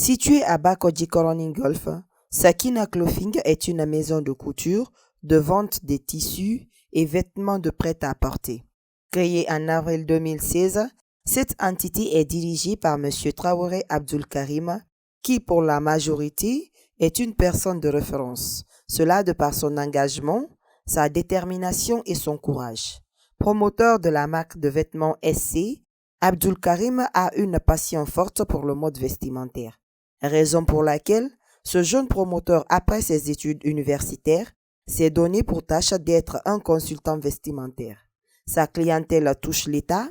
Située à Bakodji Golf, Sakina Clothing est une maison de couture, de vente des tissus et vêtements de prêt-à-porter. Créée en avril 2016, cette entité est dirigée par M. Traoré Abdul Karim, qui pour la majorité est une personne de référence. Cela de par son engagement, sa détermination et son courage. Promoteur de la marque de vêtements SC, Abdul Karim a une passion forte pour le mode vestimentaire. Raison pour laquelle ce jeune promoteur, après ses études universitaires, s'est donné pour tâche d'être un consultant vestimentaire. Sa clientèle touche l'État,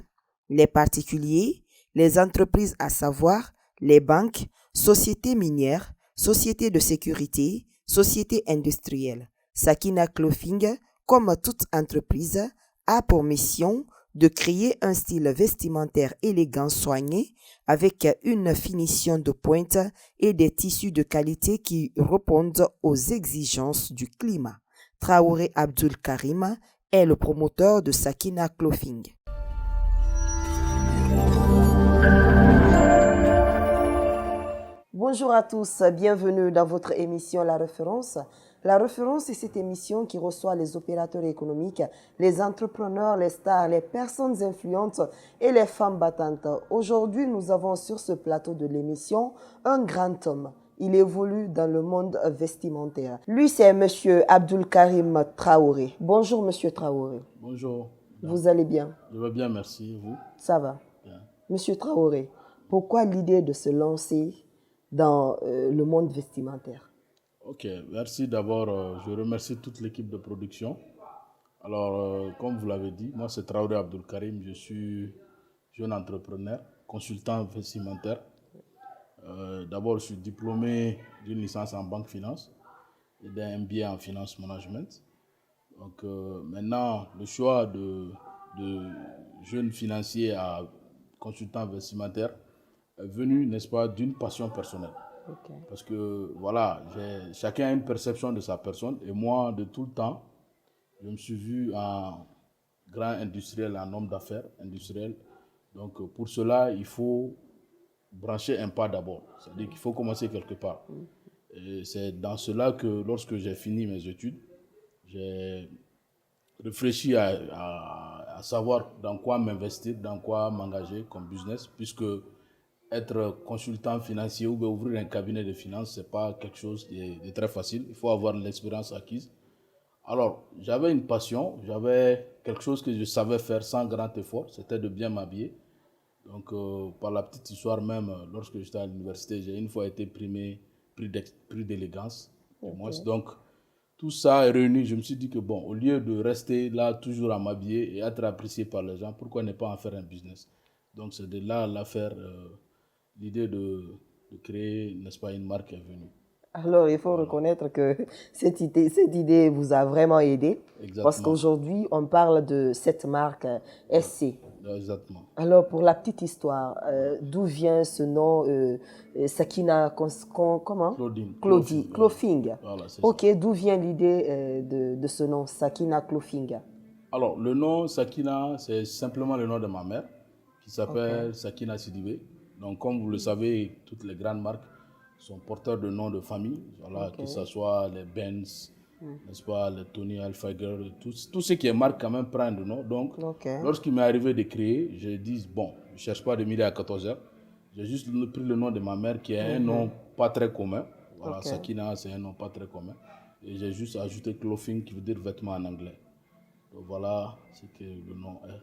les particuliers, les entreprises à savoir les banques, sociétés minières, sociétés de sécurité, sociétés industrielles. Sakina Clothing, comme toute entreprise, a pour mission de créer un style vestimentaire élégant soigné avec une finition de pointe et des tissus de qualité qui répondent aux exigences du climat. Traoré Abdul Karim est le promoteur de Sakina Clothing. Bonjour à tous, bienvenue dans votre émission La Référence. La Référence, c'est cette émission qui reçoit les opérateurs économiques, les entrepreneurs, les stars, les personnes influentes et les femmes battantes. Aujourd'hui, nous avons sur ce plateau de l'émission un grand homme. Il évolue dans le monde vestimentaire. Lui, c'est Monsieur Abdul Karim Traoré. Bonjour, Monsieur Traoré. Bonjour. Vous allez bien? Je vais bien, merci. Vous? Ça va. Bien. Monsieur Traoré, pourquoi l'idée de se lancer dans le monde vestimentaire? Ok, merci d'abord. Je remercie toute l'équipe de production. Alors, comme vous l'avez dit, moi c'est Traoré Abdul Karim. Je suis jeune entrepreneur, consultant vestimentaire. D'abord, je suis diplômé d'une licence en banque finance et d'un MBA en finance management. Donc, maintenant, le choix de jeune financier à consultant vestimentaire est venu, n'est-ce pas, d'une passion personnelle. Okay. Parce que, voilà, chacun a une perception de sa personne. Et moi, de tout le temps, je me suis vu en grand industriel, en homme d'affaires industriel. Donc, pour cela, il faut brancher un pas d'abord. C'est-à-dire qu'il faut commencer quelque part. Et c'est dans cela que, lorsque j'ai fini mes études, j'ai réfléchi à savoir dans quoi m'investir, dans quoi m'engager comme business, puisque être consultant financier ou ouvrir un cabinet de finances, ce n'est pas quelque chose de très facile. Il faut avoir l'expérience acquise. Alors, j'avais une passion, j'avais quelque chose que je savais faire sans grand effort, c'était de bien m'habiller. Donc, par la petite histoire même, lorsque j'étais à l'université, j'ai une fois été primé prix d'élégance. Okay. Donc, tout ça est réuni. Je me suis dit que bon, au lieu de rester là toujours à m'habiller et être apprécié par les gens, pourquoi ne pas en faire un business? Donc, c'est de là l'affaire. L'idée de créer, n'est-ce pas, une marque est venue. Alors, il faut reconnaître que cette idée vous a vraiment aidé. Exactement. Parce qu'aujourd'hui, on parle de cette marque SC. Exactement. Alors, pour la petite histoire, d'où vient ce nom Sakina, comment? Clothing. Voilà, ok, ça. D'où vient l'idée de ce nom, Sakina Clothing? Alors, le nom Sakina, c'est simplement le nom de ma mère, qui s'appelle Sakina Sidibé. Donc, comme vous le savez, toutes les grandes marques sont porteurs de noms de famille, voilà, que ce soit les Benz, n'est-ce pas, les Tony Hilfiger, tout ce qui est marque quand même prend de nom. Donc, lorsqu'il m'est arrivé de créer, je dis, bon, je ne cherche pas de midi à 14h. J'ai juste pris le nom de ma mère qui est un nom pas très commun. Voilà, Sakina, c'est un nom pas très commun. Et j'ai juste ajouté clothing qui veut dire vêtement en anglais. Donc voilà ce que le nom est.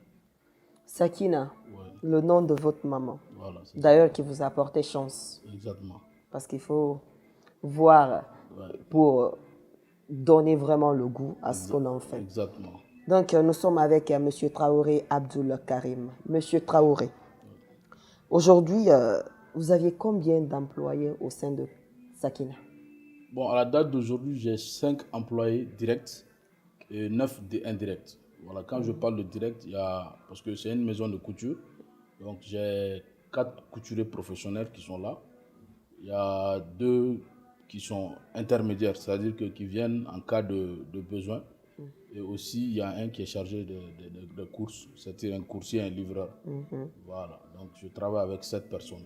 Sakina, le nom de votre maman. Voilà, d'ailleurs, qui vous a apporté chance. Exactement. Parce qu'il faut voir pour donner vraiment le goût à ce que l'on fait. Exactement. Donc, nous sommes avec M. Traoré Abdul Karim. M. Traoré, aujourd'hui, vous aviez combien d'employés au sein de Sakina? Bon, à la date d'aujourd'hui, j'ai 5 employés directs et 9 indirects. Voilà, quand je parle de direct, il y a, parce que c'est une maison de couture, donc j'ai 4 couturiers professionnels qui sont là. Il y a 2 qui sont intermédiaires, c'est-à-dire qui viennent en cas de besoin. Et aussi, il y a un qui est chargé de courses, c'est-à-dire un coursier, un livreur. Voilà, donc je travaille avec 7 personnes.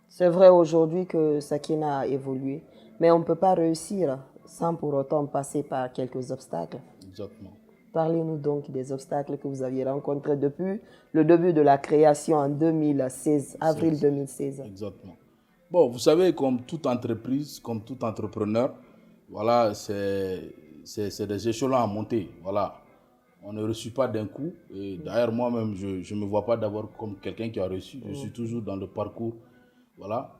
C'est vrai aujourd'hui que Sakina a évolué, mais on ne peut pas réussir sans pour autant passer par quelques obstacles. Exactement. Parlez-nous donc des obstacles que vous aviez rencontrés depuis le début de la création en 2016, avril 2016. Exactement. Bon, vous savez, comme toute entreprise, comme tout entrepreneur, voilà, c'est des échelons à monter. Voilà. On ne reçut pas d'un coup. Et d'ailleurs, moi-même, je ne me vois pas d'abord comme quelqu'un qui a reçu. Je suis toujours dans le parcours. Voilà.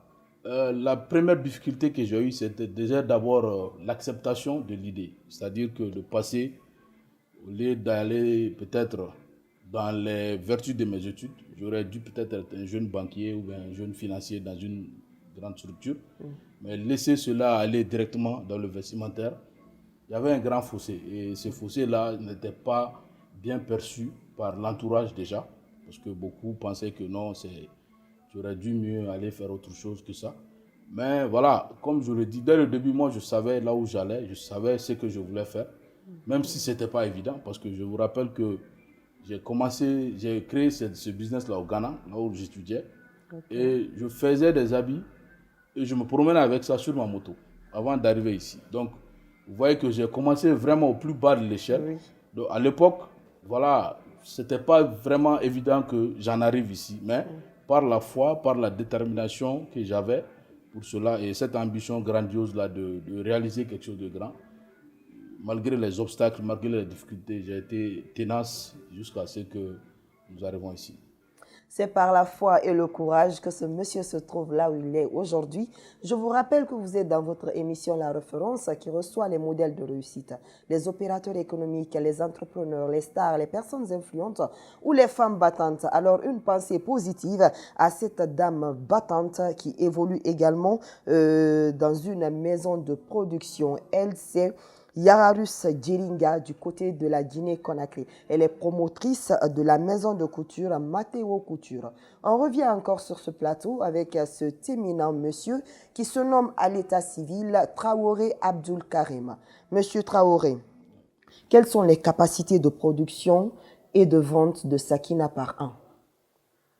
La première difficulté que j'ai eue, c'était déjà d'abord l'acceptation de l'idée. C'est-à-dire que de passer, au lieu d'aller peut-être dans les vertus de mes études, j'aurais dû peut-être être un jeune banquier ou un jeune financier dans une grande structure. Mais laisser cela aller directement dans le vestimentaire, il y avait un grand fossé. Et ce fossé-là n'était pas bien perçu par l'entourage déjà, parce que beaucoup pensaient que non, j'aurais dû mieux aller faire autre chose que ça. Mais voilà, comme je le dis, dès le début, moi, je savais là où j'allais, je savais ce que je voulais faire, même si ce n'était pas évident, parce que je vous rappelle que j'ai créé ce business-là au Ghana, là où j'étudiais, et je faisais des habits, et je me promenais avec ça sur ma moto, avant d'arriver ici. Donc, vous voyez que j'ai commencé vraiment au plus bas de l'échelle. Oui. Donc, à l'époque, voilà, c'était pas vraiment évident que j'en arrive ici, mais par la foi, par la détermination que j'avais pour cela et cette ambition grandiose-là de réaliser quelque chose de grand, malgré les obstacles, malgré les difficultés, j'ai été tenace jusqu'à ce que nous arrivons ici. C'est par la foi et le courage que ce monsieur se trouve là où il est aujourd'hui. Je vous rappelle que vous êtes dans votre émission La Référence qui reçoit les modèles de réussite, les opérateurs économiques, les entrepreneurs, les stars, les personnes influentes ou les femmes battantes. Alors une pensée positive à cette dame battante qui évolue également dans une maison de production. Elle, c'est Yararus Djeringa du côté de la Guinée-Conakry. Elle est promotrice de la maison de couture Matteo Couture. On revient encore sur ce plateau avec ce éminent monsieur qui se nomme à l'état civil Traoré Abdul Karim. Monsieur Traoré, quelles sont les capacités de production et de vente de Sakina par an?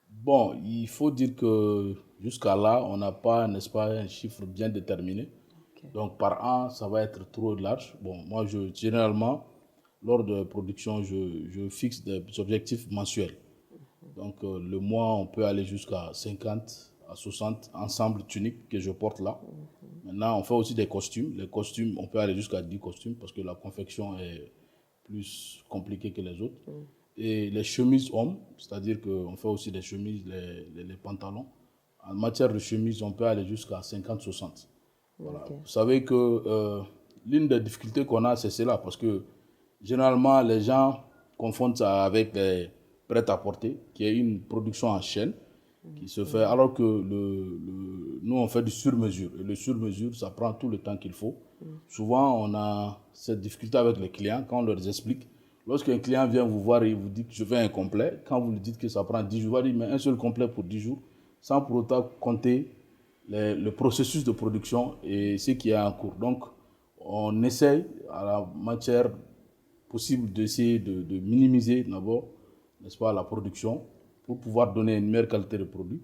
Bon, il faut dire que jusqu'à là, on n'a pas, n'est-ce pas, un chiffre bien déterminé. Donc par an, ça va être trop large. Bon, moi, généralement, lors de production, je fixe des objectifs mensuels. Donc le mois, on peut aller jusqu'à 50 à 60 ensembles tuniques que je porte là. Maintenant, on fait aussi des costumes. Les costumes, on peut aller jusqu'à 10 costumes parce que la confection est plus compliquée que les autres. Et les chemises hommes, c'est-à-dire qu'on fait aussi des chemises, les pantalons. En matière de chemise, on peut aller jusqu'à 50-60. Voilà. Vous savez que l'une des difficultés qu'on a, c'est cela, parce que généralement, les gens confondent ça avec les prêt-à-porter, qui est une production en chaîne, qui se fait, alors que nous, on fait du sur-mesure. Et le sur-mesure, ça prend tout le temps qu'il faut. Souvent, on a cette difficulté avec les clients, quand on leur explique. Lorsqu'un client vient vous voir et vous dit que je fais un complet, quand vous lui dites que ça prend 10 jours, il va dire, mais un seul complet pour 10 jours, sans pour autant compter le processus de production et ce qui est en cours. Donc, on essaye à la matière possible d'essayer de minimiser d'abord, n'est-ce pas, la production pour pouvoir donner une meilleure qualité de produit.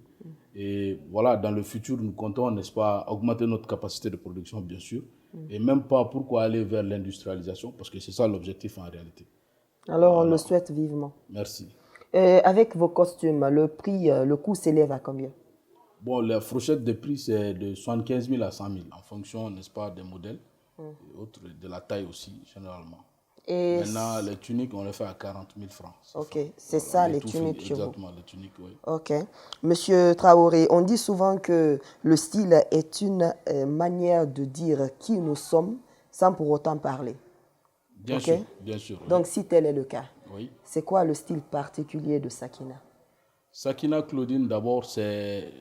Et voilà, dans le futur, nous comptons, n'est-ce pas, augmenter notre capacité de production, bien sûr, et même pas pourquoi aller vers l'industrialisation, parce que c'est ça l'objectif en réalité. Alors, on le souhaite vivement. Merci. Avec vos costumes, le prix, le coût s'élève à combien? Bon, la fourchette de prix, c'est de 75 000 à 100 000, en fonction, n'est-ce pas, des modèles et autres, de la taille aussi, généralement. Et Maintenant, les tuniques, on les fait à 40 000 francs. ok, c'est voilà, ça les tuniques chez vous. Exactement, les tuniques, oui. Ok. Monsieur Traoré, on dit souvent que le style est une manière de dire qui nous sommes sans pour autant parler. Bien okay? sûr, bien sûr. Donc, si tel est le cas, oui. C'est quoi le style particulier de Sakina? Sakina Claudine, d'abord, c'est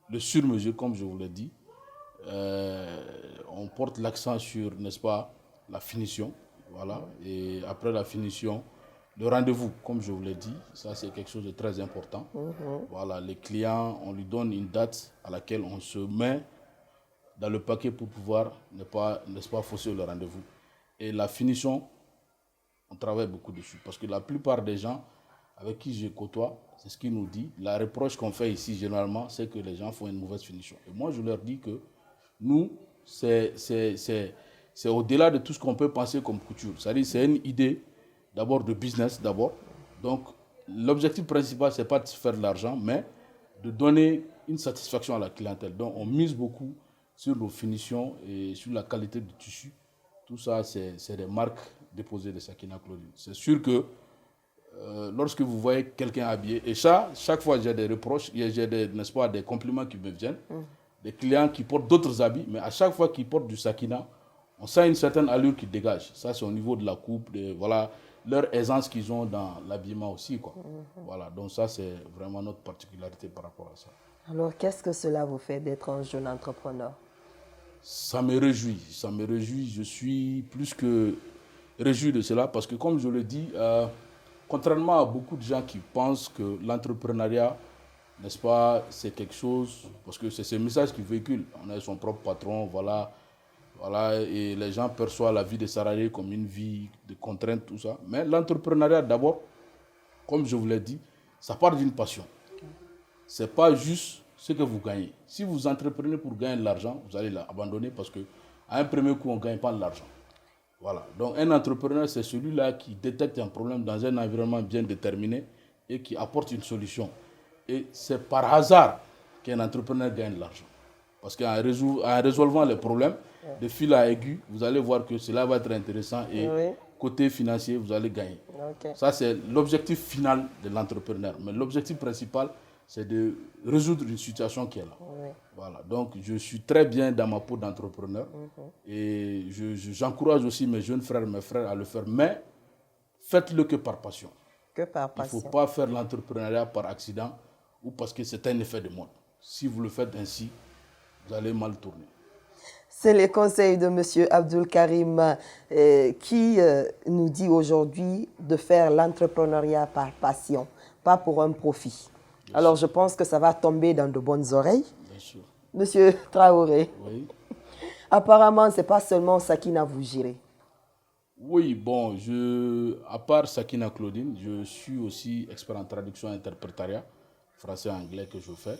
le sur-mesure, comme je vous l'ai dit. On porte l'accent sur, n'est-ce pas, la finition. Voilà. Et après la finition, le rendez-vous, comme je vous l'ai dit, ça c'est quelque chose de très important. Voilà, les clients, on lui donne une date à laquelle on se met dans le paquet pour pouvoir n'est-ce pas, fausser le rendez-vous. Et la finition, on travaille beaucoup dessus. Parce que la plupart des gens, avec qui je côtoie, c'est ce qu'ils nous disent. La reproche qu'on fait ici, généralement, c'est que les gens font une mauvaise finition. Et moi, je leur dis que nous, c'est au-delà de tout ce qu'on peut penser comme couture. C'est-à-dire, c'est une idée d'abord de business, d'abord. Donc, l'objectif principal, ce n'est pas de se faire de l'argent, mais de donner une satisfaction à la clientèle. Donc, on mise beaucoup sur nos finitions et sur la qualité du tissu. Tout ça, c'est des marques déposées de Sakina Clothing. C'est sûr que lorsque vous voyez quelqu'un habillé, et ça, chaque fois j'ai des reproches, j'ai n'est-ce pas, des compliments qui me viennent, des clients qui portent d'autres habits, mais à chaque fois qu'ils portent du Sakina, on sent une certaine allure qui dégage. Ça, c'est au niveau de la coupe, voilà, leur aisance qu'ils ont dans l'habillement aussi, quoi. Voilà, donc ça, c'est vraiment notre particularité par rapport à ça. Alors, qu'est-ce que cela vous fait d'être un jeune entrepreneur? Ça me réjouit. Je suis plus que réjoui de cela parce que, comme je le dis, contrairement à beaucoup de gens qui pensent que l'entrepreneuriat, n'est-ce pas, c'est quelque chose, parce que c'est ce message qu'ils véhiculent. On est son propre patron, voilà, et les gens perçoivent la vie des salariés comme une vie de contraintes, tout ça. Mais l'entrepreneuriat, d'abord, comme je vous l'ai dit, ça part d'une passion. Ce n'est pas juste ce que vous gagnez. Si vous entreprenez pour gagner de l'argent, vous allez l'abandonner parce qu'à un premier coup, on ne gagne pas de l'argent. Voilà. Donc, un entrepreneur, c'est celui-là qui détecte un problème dans un environnement bien déterminé et qui apporte une solution. Et c'est par hasard qu'un entrepreneur gagne de l'argent. Parce qu'en résolvant les problèmes, de fil à aigu, vous allez voir que cela va être intéressant et côté financier, vous allez gagner. Okay. Ça, c'est l'objectif final de l'entrepreneur. Mais l'objectif principal, c'est de résoudre une situation qui est là. Oui. Voilà. Donc, je suis très bien dans ma peau d'entrepreneur et j'encourage aussi mes jeunes frères, mes frères à le faire. Mais faites-le que par passion. Que par passion. Il ne faut pas faire l'entrepreneuriat par accident ou parce que c'est un effet de mode. Si vous le faites ainsi, vous allez mal tourner. C'est les conseils de M. Abdul Karim qui nous dit aujourd'hui de faire l'entrepreneuriat par passion, pas pour un profit. Alors, je pense que ça va tomber dans de bonnes oreilles. Bien sûr. Monsieur Traoré, oui. Apparemment, ce n'est pas seulement Sakina vous gérez. Oui, bon, à part Sakina Clothing, je suis aussi expert en traduction et interprétariat, français-anglais que je fais.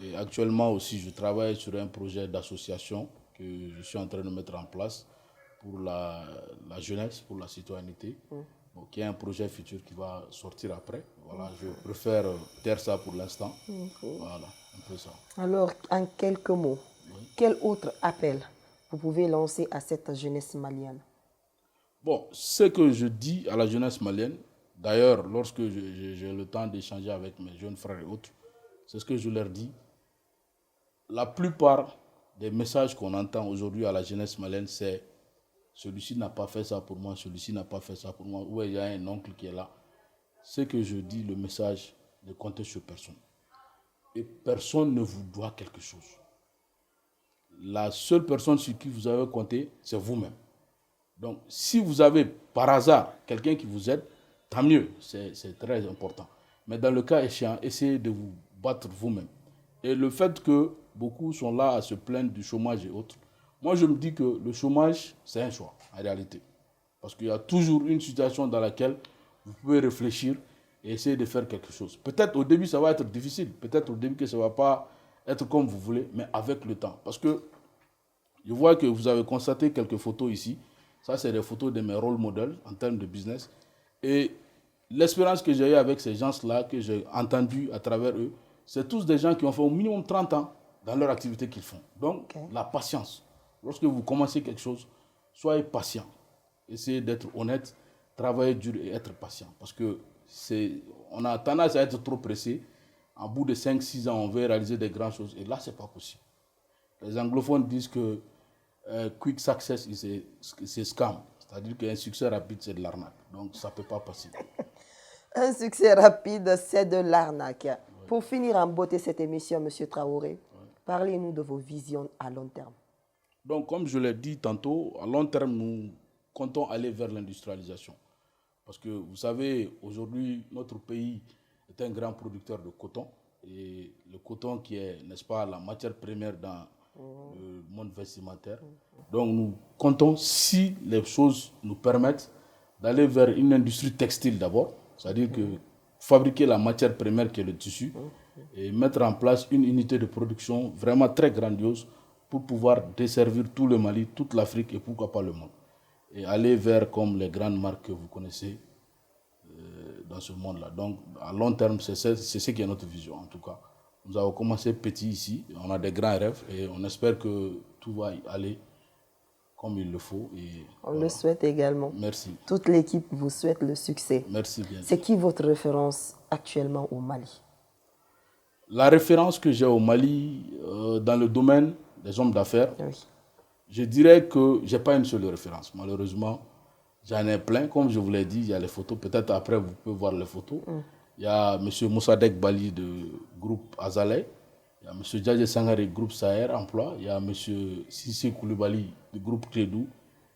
Et actuellement aussi, je travaille sur un projet d'association que je suis en train de mettre en place pour la jeunesse, pour la citoyenneté. Bon, qui est un projet futur qui va sortir après. Voilà, je préfère taire ça pour l'instant. Voilà, un peu ça. Alors, en quelques mots, quel autre appel vous pouvez lancer à cette jeunesse malienne? Bon, ce que je dis à la jeunesse malienne, d'ailleurs, lorsque j'ai le temps d'échanger avec mes jeunes frères et autres, c'est ce que je leur dis. La plupart des messages qu'on entend aujourd'hui à la jeunesse malienne, c'est celui-ci n'a pas fait ça pour moi, celui-ci n'a pas fait ça pour moi. Ou il y a un oncle qui est là. Ce que je dis, le message, ne comptez sur personne. Et personne ne vous doit quelque chose. La seule personne sur qui vous avez compté, c'est vous-même. Donc, si vous avez par hasard quelqu'un qui vous aide, tant mieux, c'est très important. Mais dans le cas échéant, essayez de vous battre vous-même. Et le fait que beaucoup sont là à se plaindre du chômage et autres, moi, je me dis que le chômage, c'est un choix, en réalité. Parce qu'il y a toujours une situation dans laquelle vous pouvez réfléchir et essayer de faire quelque chose. Peut-être au début, ça va être difficile. Peut-être au début que ça ne va pas être comme vous voulez, mais avec le temps. Parce que je vois que vous avez constaté quelques photos ici. Ça, c'est des photos de mes role models en termes de business. Et l'expérience que j'ai eue avec ces gens-là, que j'ai entendu à travers eux, c'est tous des gens qui ont fait au minimum 30 ans dans leur activité qu'ils font. Donc, la patience. Lorsque vous commencez quelque chose, soyez patient. Essayez d'être honnête, travailler dur et être patient. Parce que on a tendance à être trop pressé. En bout de 5-6 ans, on veut réaliser des grandes choses. Et là, ce n'est pas possible. Les anglophones disent que quick success c'est scam. C'est-à-dire qu'un succès rapide, c'est de l'arnaque. Donc, ça ne peut pas passer. Un succès rapide, c'est de l'arnaque. Oui. Pour finir en beauté cette émission, M. Traoré, parlez-nous de vos visions à long terme. Donc, comme je l'ai dit tantôt, à long terme, nous comptons aller vers l'industrialisation. Parce que, vous savez, aujourd'hui, notre pays est un grand producteur de coton. Et le coton qui est, n'est-ce pas, la matière première dans le monde vestimentaire. Donc, nous comptons, si les choses nous permettent, d'aller vers une industrie textile d'abord. C'est-à-dire que fabriquer la matière première qui est le tissu et mettre en place une unité de production vraiment très grandiose pour pouvoir desservir tout le Mali, toute l'Afrique et pourquoi pas le monde. Et aller vers comme les grandes marques que vous connaissez dans ce monde-là. Donc, à long terme, c'est ce qui est notre vision en tout cas. Nous avons commencé petit ici, on a des grands rêves et on espère que tout va y aller comme il le faut. Et on le souhaite également. Merci. Toute l'équipe vous souhaite le succès. Merci bien. C'est qui votre référence actuellement au Mali? La référence que j'ai au Mali dans le domaine des hommes d'affaires, Oui. je dirais que je n'ai pas une seule référence. Malheureusement, j'en ai plein. Comme je vous l'ai dit, il y a les photos. Peut-être après, vous pouvez voir les photos. Il y a M. Moussadek Bali de groupe Azaleh. Il y a M. Djadje Sangare, groupe Saher Emploi. Il y a M. Sissé Koulibaly du groupe Crédou.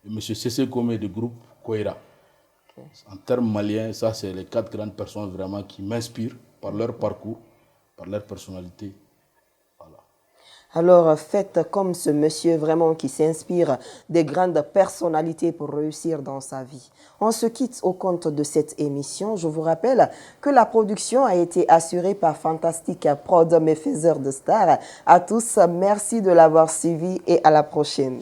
Et M. Sessé Kome du groupe Koira. Okay. En termes maliens, ça, c'est les 4 grandes personnes vraiment qui m'inspirent par leur parcours, par leur personnalité. Voilà. Alors, faites comme ce monsieur vraiment qui s'inspire des grandes personnalités pour réussir dans sa vie. On se quitte au compte de cette émission. Je vous rappelle que la production a été assurée par Fantastic Prod, mes faiseurs de stars. À tous, merci de l'avoir suivi et à la prochaine.